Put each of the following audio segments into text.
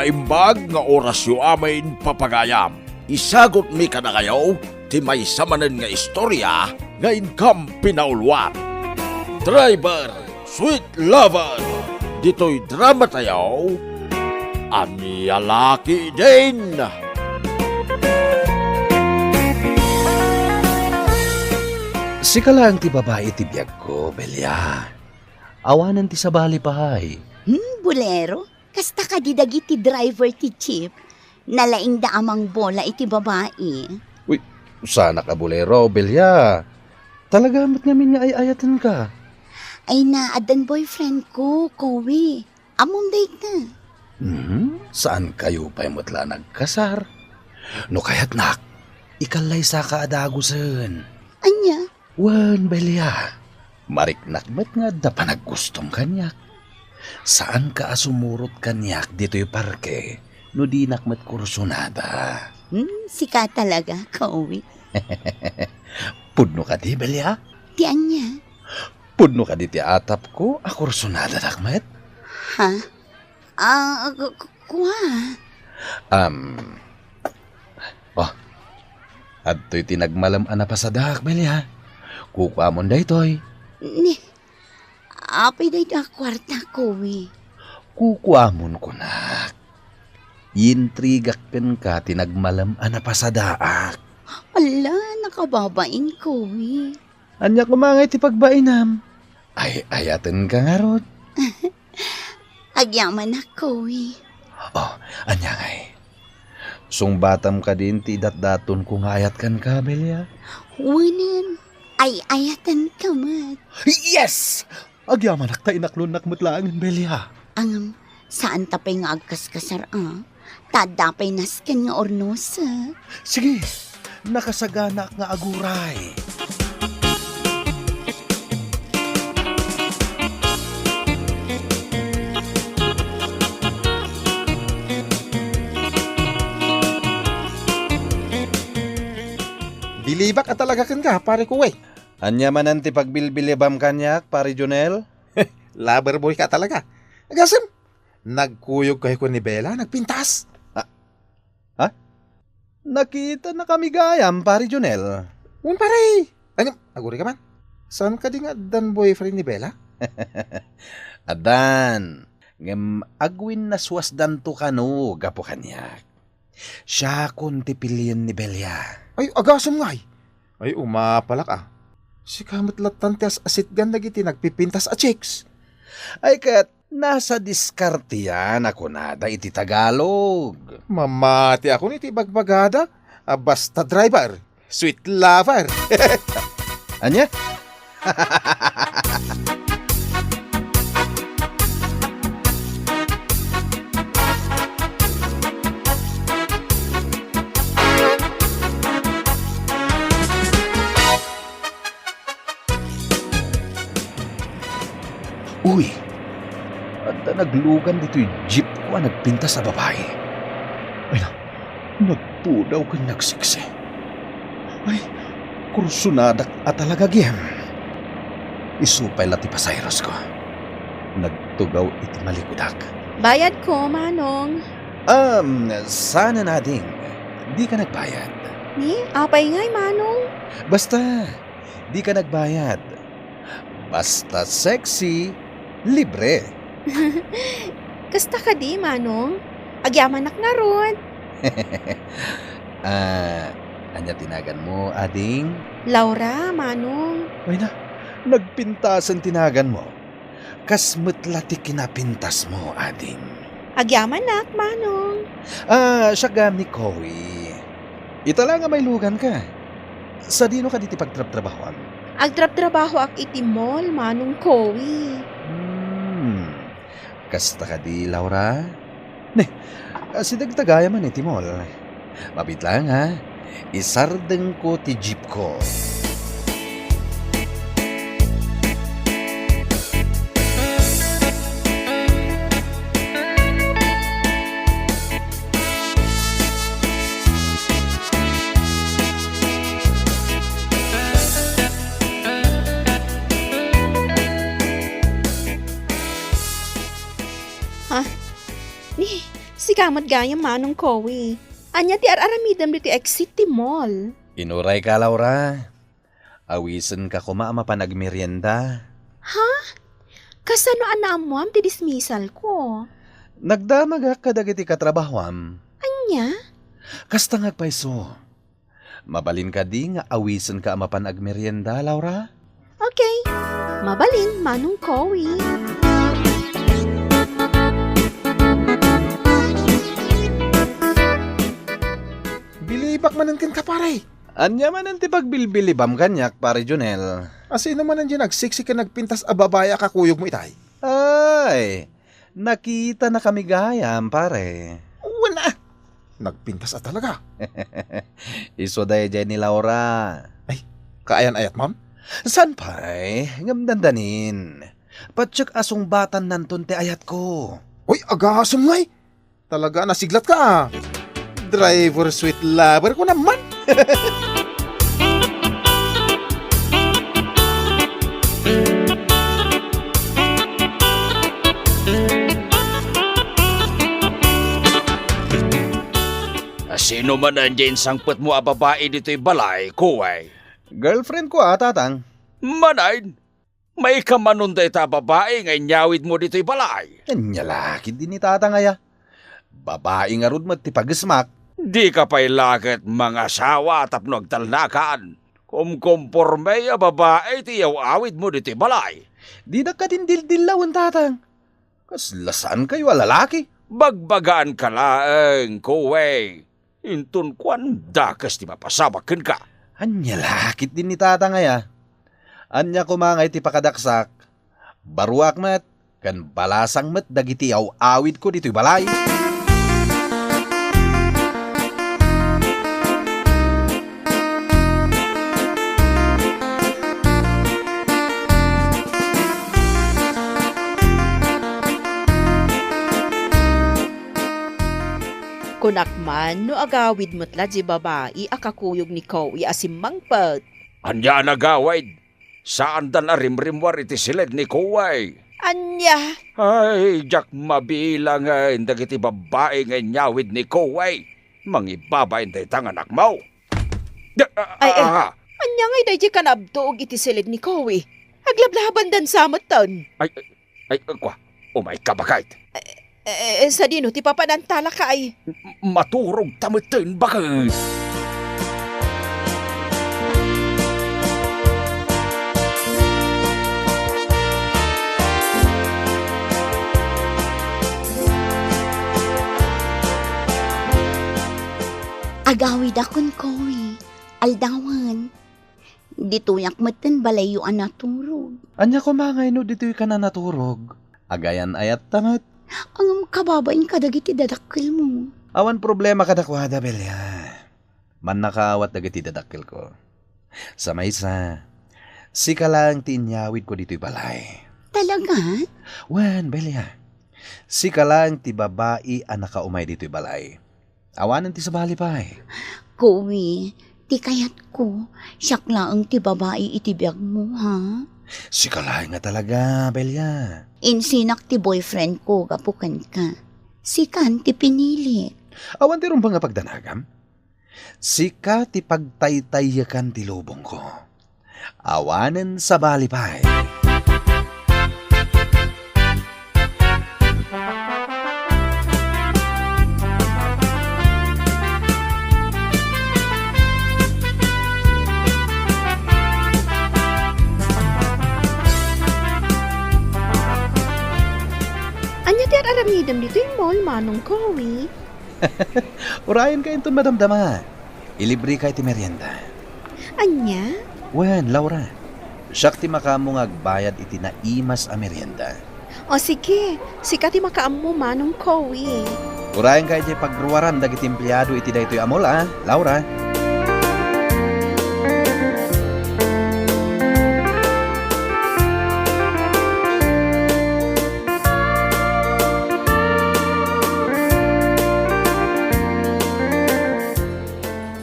naimbag nga orasyo amin papagayam. Isagot mi ka na kayo, ti may samanan nga istorya nga income pinaulwan. Driver, sweet lover, dito'y drama tayo, Anya Laki din. Sika lang ti babae ti biyag ko, Belia. Awanan ti sabali pahay. Bolero? Kasta ka di dagiti driver ti Chip. Nalaing da amang bola iti babae. Uy, sana ka bolero, Belia. Talaga mat ngamin nga ay-ayatan ka. Ay naadan boyfriend ko, Kowe. Among date na. Saan kayo pa'y mutla nagkasar? No kaya't nak, ikalay sa kaadagusan. Anya? Wan, Belia. Mariknak mat nga da panagustom kanyak. Saan ka asumurot kanyak dito'y parke? No di nakmat kursunada. Sika talaga, Kowe. Pudno ka di, Belia? Di anya? Pudno ka di ti atap ko, kursunada nakmat? Ha? Kuha. Adto'y tinagmalam anapasadak, Belia. Kukwamon da ito'y. Ni, apay day da kwarta, Kowe. Kukwamon ko nak. Yintrigak ka tinagmalam anapasadaak. Ala, nakababain, Kowe. Anya kumangay ti pagbainam. Ay, ayaten ka nga rod. Agyaman na, Kowe. Anya ngay. Sungbatam ka din ti datdaton kung ayat kan ka, Belia. Wanan, ay ayatan ka mat. Yes! Agyamanak ta inaklon mutlaangan, Belia. Ang saan tapay nga agkaskasar, Tadapay nasken nga ornosa. Sige, nakasagana nga aguray. Bilibak at talaga kan ka, pare ko eh. Anya manan ti pagbilbilibam kanyak, pare Jonel? Lover boy ka talaga. Agasem, nagkuyog kayo ko ni Bella, nagpintas. Nakita na kami gayam, pare Jonel. Un pare. Ano, aguri ka man? Saan ka di nga dan boyfriend ni Bella? Adan, ngem agwin na swasdan to kano, gapo kanyak. Siya kun ti pilien ni Belia. Ay, agasem nga ay. Ay, umapalak Si kamot latan ti asitgan nagiti nagpipintas a chicks. Ay kat, nasa diskarte yan ako nada iti Tagalog. Mamati ako ni ti bagbagada. Basta driver, sweet lover. Anya? Uy, at naglugan dito'y jeep ko nagpinta sa babae. Ay na, nagpudaw kang nagsiksi. Ay, kursunadak at talaga gem. Isupay lati pasayros ko. Nagtugaw iti malikudak. Bayad ko, Manong. Sana nading, di ka nagbayad. Ni, apay nga'y, Manong. Basta, di ka nagbayad. Basta sexy, libre. Kasta ka di, Manong. Agyamanak na ron. Anya tinagan mo, ading? Laura, Manong. Ay na, nagpintasan tinagan mo. Kasmutlati kinapintas mo, ading. Agyamanak, Manong. Siya gami, Kowi. Ita lang nga may lugan ka. Sa dino ka diti pagtrap-trabahoan? Agtrap-trabaho ak iti mall, Manong Kowi. Kasta ka di, Laura? Ne, si dagtagaya man iti mall. Mabit lang ha, isardeng ko ti jeep ko. Si kamat gaya manong Kowi. Anya ti araramidam dito exit ti mall. Inuray ka, Laura. Awisen ka kumaama pa nagmerienda. Kasano anam mo am ti dismissal ko? Nagdamag ka dagiti katrabahwam. Anya? Kasta ngagpaiso. Mabalin ka di nga awisen ka amapan agmerienda, Laura? Okay. Mabalin manong Kowi. Bilibak manan ken ka pare. Anya man ang tipagbilbilibam kanyak, pare Junel. Asi naman nandiyan nagsiksik ka nagpintas a babaya ka kuyog mo itay. Ay, nakita na kami gayam, pare. Wala. Nagpintas a talaga. Iso day dyan ni Laura. Kaayan-ayat, ma'am? San pa'y? Ngamdandanin. Patsyak asong batan nanton te ayat ko. Uy, agasom ngay. Talaga nasiglat ka ah. Driver sweet lover ko naman. Sino man nandiyan sangpet mo a babae dito'y balay, kuway? Girlfriend ko tatang. Manayn, may kamanunday ta babae ngay nyawid mo dito'y balay. Nyalaki din ni tatang aya. Babae nga rod magtipagismak. Di ka pa'y lagat mga asawa tapno agtalnakan. Kung komporme a babae tiyaw awid mo dito'y balay. Di na ka din dildilawin tatang. Kaslasan kayo lalaki. Bagbagaan ka laeng, kuway. Intun kwan dakas ti mapasabakin ka. Anya lakit din ni tatang aya. Anya kumangay ti pakadaksak. Baruak met, kan balasang met dagiti awid ko dito'y balay. Kunakman no agawid mo't di babae akakuyog ni Kowi asim mangpet. Anya nagawid. Saan dan arimrimwar iti silid ni kuway. Anya? Ay, jak mabilang nga dagiti babae nga nyawid ni kuway. Mangibabay day tanganak mo. Ay, anya ngay day kanabdoog iti silid ni Kowi. Aglablaban dan samatan. Ay, kwa, umay kabakait. Sa dino ti papanantala ka ay. Maturog tamutin bakit? Agawid akon Kowi. Aldawan. Dituyak meten balayuan naturog. Anya kumangay no dito'y ka na naturog. Agayan ayat tamat. Ang kababain ka dagiti dadakkel mo. Awan problema kadakwada, Belia. Man nakawat dagiti dadakkel ko. Sa maysa, sika lang tinyawid ko dito'y balay. Talaga? Wen, Belia. Sika lang ti babae ang nakaumay dito'y balay. Awanan ti sa bali pa eh. Kowi, ti kayat ko. Siyak laang ti babae itibiyag mo, ha? Sika lang nga talaga, Belia. Insinak ti boyfriend ko, gapukan ka. Sikan ti pinilit. Awan ti rumbang nga pagdanagam. Sika ti pagtaytayakan ti lubong ko. Awanan sa bali pa eh. Aramidam dito yung mall, manong Kowi. Urayan ka itong madamdama. Ilibre ka iti merienda. Anya? Wen, Laura. Siyak ti makamong agbayad iti naimas a merienda. O sige, sikati makaam mo, manong Kowi. Urayan ka iti pagruwaran dagiti empleyado iti daytoy amol, Laura.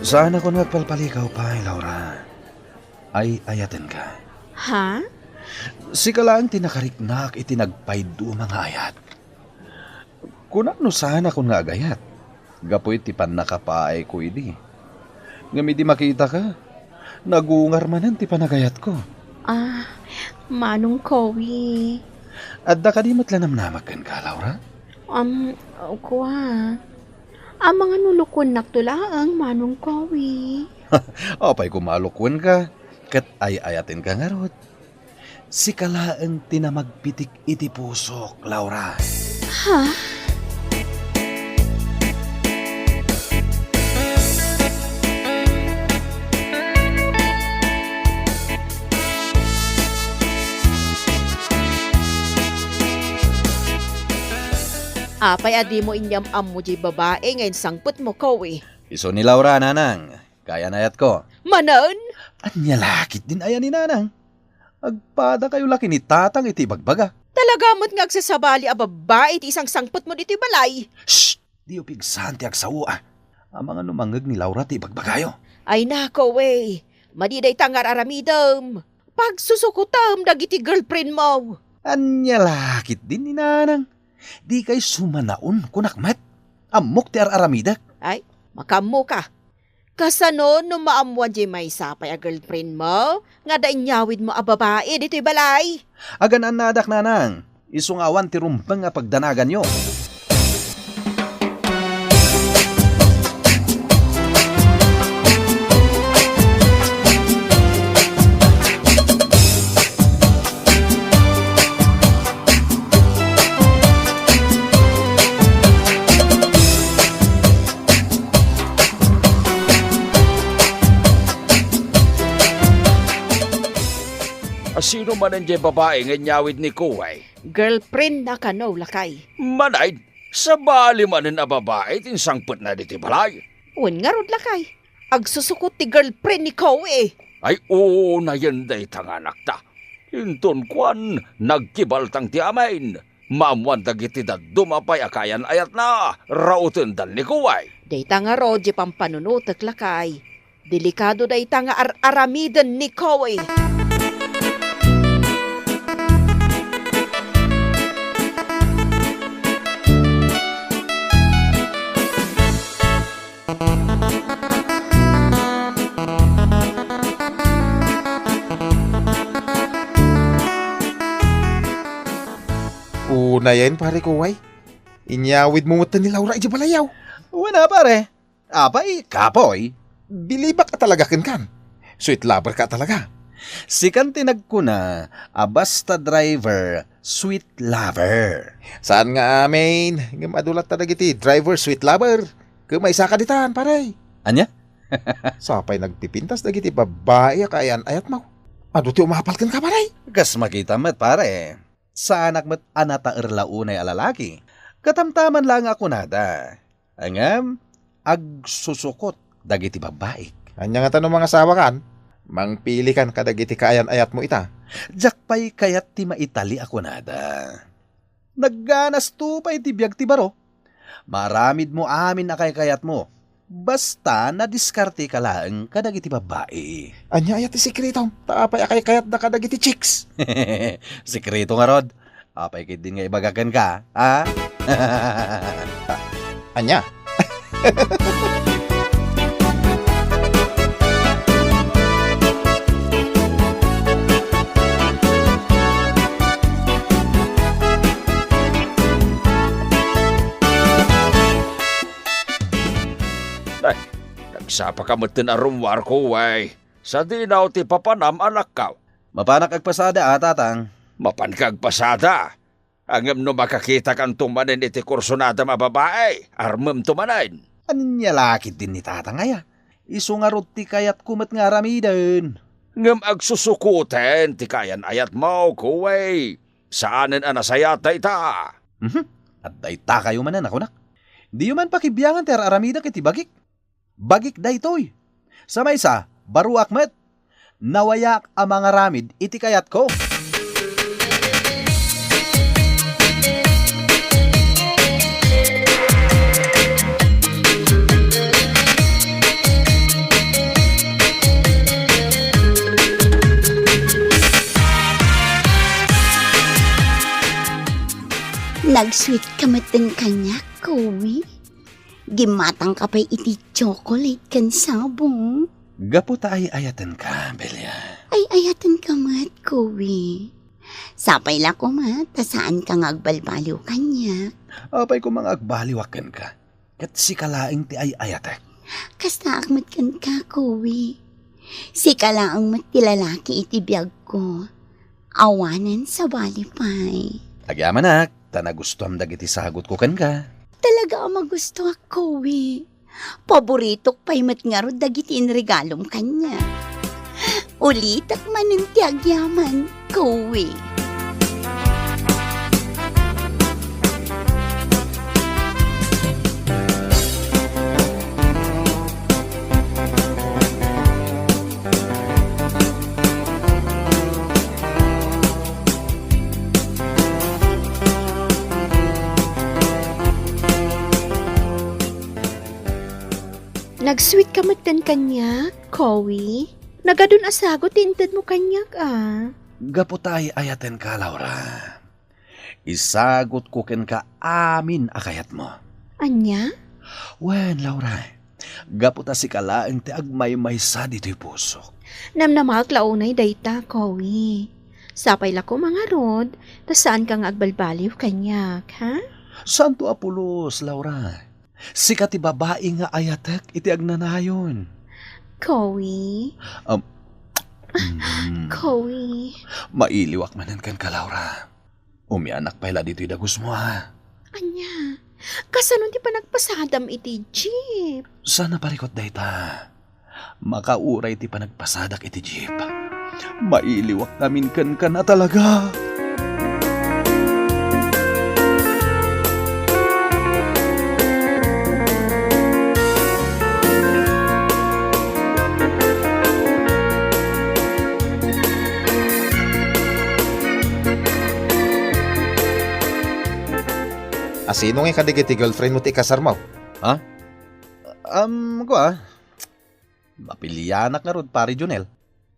Saan ako nagpalpalikaw pa, Laura? Ay ayaten ka. Ha? Sika lang tinakariknak iti nagpaydo mga ayat. Kuna no sana kung nga agayat. Gapoy tipan nakapaay ko idi. Ngami di makita ka. Nagungar manan ti panagayat ko. Manong Kowi. Adda ka di matlanamnamagan ka, Laura? Kuha. Ang mga nulukon naktulaang Manong Kowi. Apay kumalukwan ka. Kat ay-ayatin ka nga rod. Si kalaang tinamagpitik iti pusok, Laura. Ha? Apay adi mo inyam ammo di babae ngayon sangput mo, Kowi. Iso ni Laura, nanang. Kaya nayat ko. Manon? Anya lakit din ayan ni nanang. Agpada kayo laki ni tatang iti bagbaga. Talagamot nga agsasabali a babae ti isang sangput mo dito balay. Shh! Di upigsan ti agsawa. Ang mga numangag ni Laura ti bagbagayo. Ay nako, we. Madiday tangar aramidam. Pagsusukutam dagiti girlfriend mo. Anya lakit din ni nanang. Di kay sumanaon kunakmat. Amok ti aramidak. Ay, makamo ka. Kasano no maamuan di may sapay a girlfriend mo? Nga da inyawid mo a babae dito'y balay. Agan nadak nanang. Isungawan ti rumbang nga pagdanagan nyo. Sino man ang babae nga nyawid ni Kuway? Girlfriend na ka no, lakay. Manay, sa bali man ang babae tinsangput na diti balay. Un nga rod lakay. Agsusukot ti girlfriend ni Kowe. Ay oo na yan day tanganak ta. Inton kwan, nagkibaltang ti amain. Maamuan dagiti da dumapay akayan ayat na. Rautin dal ni Kuway. Dayta nga rod di pampanunutek lakay. Delikado dayta nga aramidan ni Kowe. Una yan, pare ko, way. Inyawid mo mutan ni Laura iji balayaw. Wala pare. Apay, kapoy. Bilibak ka talaga kan. Sweet lover ka talaga. Si kan tinagkuna, a basta driver, sweet lover. Saan nga amin? Nga madulat ta dagiti driver, sweet lover. Kung may saka ditan, pare. Anya? Sapay nagpipintas dagiti babae kayan ayat mo. Ado ti umapal kan ka, pare. Kas makita met pare. Sa anak met anata erlaunay alalaki. Katamtaman lang ako nada. Angam, agsusukot dagiti babae. Anya nga tanong mga asawa kan? Mangpili kan kadagiti kaayan ayat mo ita. Jakpay kayat ti maitali ako nada. Nagganas tupay ti biyag ti baro. Maramid mo amin na kayat mo. Basta nadiskarte ka lang kadagiti babae. Anya ayat ti sikreto. Taapay akay kayat na kadagiti chicks. Sikreto nga rod. Apay kit din nga ibagagan ka, ha? Anya? Nagsapa ka matin arumwar ko, way. Sa dinaw ti papanam anak ka. Mapanak agpasada tatang. Mapankag pasada. Angam no makakita kang tumanin iti kursonada mababae. Armam tumanin. Anya lakit din ni tatang aya. Isu nga rod ti kayat kumat nga ramidan. Ngam agsusukuten ti kayan ayat mo, kuway. Saanen anasayata ita? At dayta kayo manan ako nak. Di man pakibiyangan ti aramida kiti bagik. Bagik daytoy. Sa maysa, baruak met. Nawayak ang mga ramid iti kayat ko. Nag-sweet ka matin kanya, Kowi. Gimatang ka pa'y iti chocolate kan sabong. Gaputa ay ayatan ka, Belia. Ay ayatan ka mat, Kowi. Sapay la ko mat, saan ka ngagbalbaliw kanya. Apay ko mga agbaliwakan ka. Kat si kalaing ti ay ayatek. Kasta akmat kan ka, Kowi. Si kalaang mat ti lalaki iti biyag ko. Awanan sa balipay. Agyaman nak, tanagustuhan dagiti sagot ko kan ka. Talaga ang magusto ako, Kowi. Paborito pa'y matngarod dagiti inregalom kanya. Ulit at manunti agyaman, Kowi. Nag-sweet ka matan kanya, Kowi. Nagadun asagot tinted mo kanyak Gaputa ay ayaten ka, Laura. Isagot ko ken ka amin akayat mo. Anya? Wen, Laura. Gaputa si kalaing ti agmay-may sa dito'y puso. Namnamak launay dayta, Kowi. Sapay la ko mga rod, tas saan ka nga agbalbaliw kanyak, ha? Santo Apulos, Laura. Sika ti babae nga ayatek iti agnanayon. Kowi, Kowi. Mailiwak manan kan ka, Laura. Umianak pala dito'y dagus mo, ha? Anya? Kasanon di pa nagpasadam iti jeep? Sana parikot dayta. Makauray ti pa nagpasadak iti jeep. Mailiwak namin kan na talaga. Sino nga kadigiti girlfriend mo ti kasar mo? Mapilianak nga rod, pare Junel.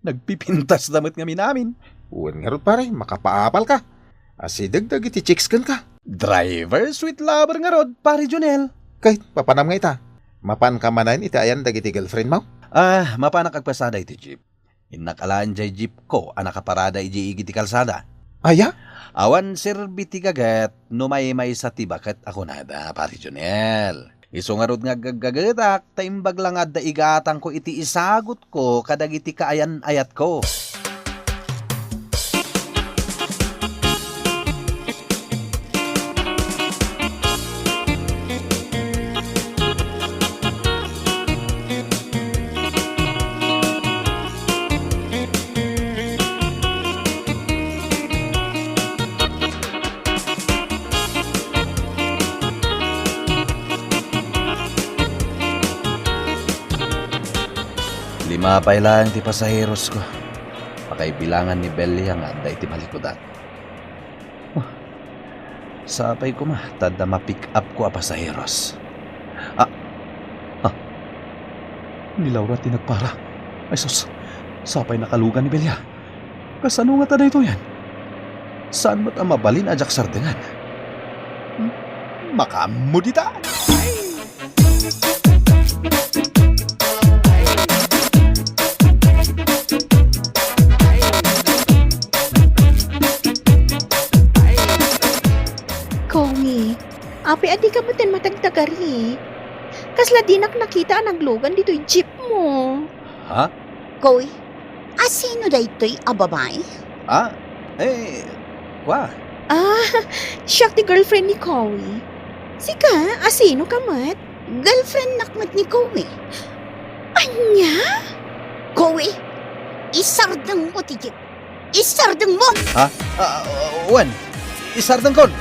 Nagpipintas damit nga namin. Uwan nga ron pare, makapaapal ka. Dagdag iti chicks kan ka. Driver, sweet lover nga rod, pare Junel. Kahit papanam nga ita. Mapan ka manan iti ayan dagiti girlfriend mo? Mapanak agpasada iti jeep. Inakalaan jay jeep ko, anakaparada iji iti kalsada. Aya? Awan serbiti kagat, numay-may sa tibakat ako nada, pare Junel. Isungarod nga gagagetak, taimbag lang at daigatang ko iti isagot ko, kadagiti kaayan ayat ko. Mapay lang ti pasaheros ko. Pakaibilangan ni Belly ang anday ti malikudan. Sapay ko tada ma-pick up ko a pasaheros. Ni Laura tinagpara. Ay sus, sapay nakalugan ni Belya. Kasano nga tada ito yan? Saan mo't ang mabalin ajak sardengan? Makamudita! Api adi ka matin matagtagari. Kasla dinak nakita ang naglogan dito'y jeep mo. Ha? Kowi, asino da ito'y ababay? Kwa? Siya ti girlfriend ni Kowi. Sika, asino ka mat? Girlfriend nakmat ni Kowi. Anya? Kowi, isardang mo ti jeep. Isardang mo! Wan, isardang kon.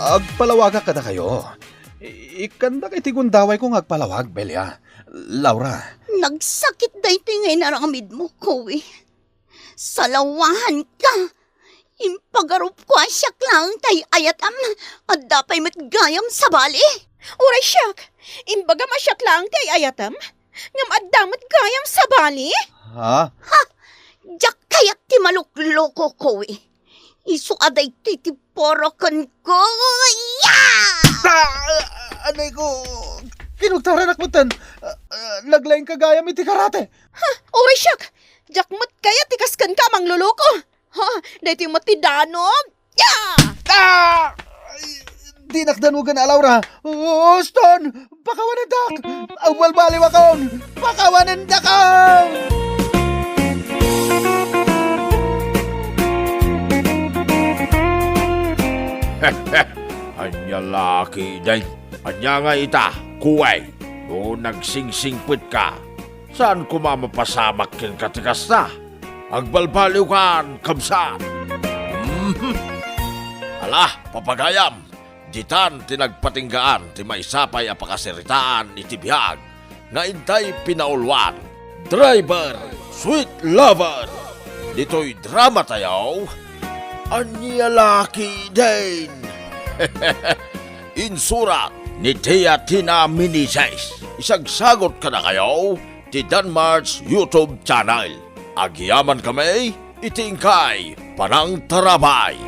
Agpalawaga ka na kayo. Ikanda kay tigundaway kong agpalawag, Belia. Laura. Nagsakit da ito ngay naramid mo, Kowi. Salawahan ka. Impagarup ko asyak lang tay ayatam. At dapay matgayam sa bali. Uray siyak, imbaga masyak lang ti ayatam. Ngam addamat gayam sa bali. Ha? Jak kayat ti malukloko ko eh. Isu aday titiporokan ko. Anay ko, kinugtaran akmutan. Naglaing kagayam iti karate. Uray siyak, jakmat kaya tikaskan ka mangluloko. Ha, dahito yung matidanog. Yeah! Di nakdanugan na Laura. Ston, pakawanan dak. Awal baliw akong, pakawanan dakang. Anya laki day. Anya nga ita, kuway. No nagsingsingpit ka. Saan ko mamapasamak yung katikas na? Agbalbaliw kan, kamsat. Ala, papagayam. Ditan tinagpatinggaan ti may sapay apakasiritaan iti biyag. Nga intay pinaulwan. Driver, sweet lover. Dito'y drama tayaw. Anya laki din. Insurat ni Tia Tina Minisays. Isagsagot ka na kayo ti Danmar's YouTube channel. Agyaman kami, itingkay, panang tarabay.